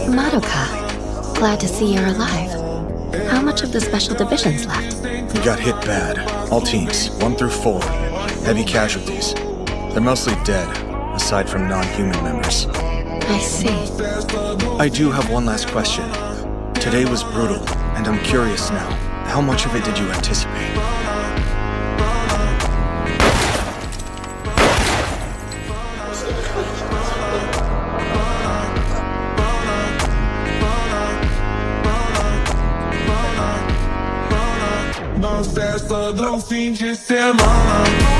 Madoka, glad to see you're alive. How much of the special division's left? We got hit bad. All teams, 1 through 4. Heavy casualties. They're mostly dead, aside from non-human members. I see. I do have one last question. Today was brutal, and I'm curious now. How much of it did you anticipate? Não cessa, não finge ser mala.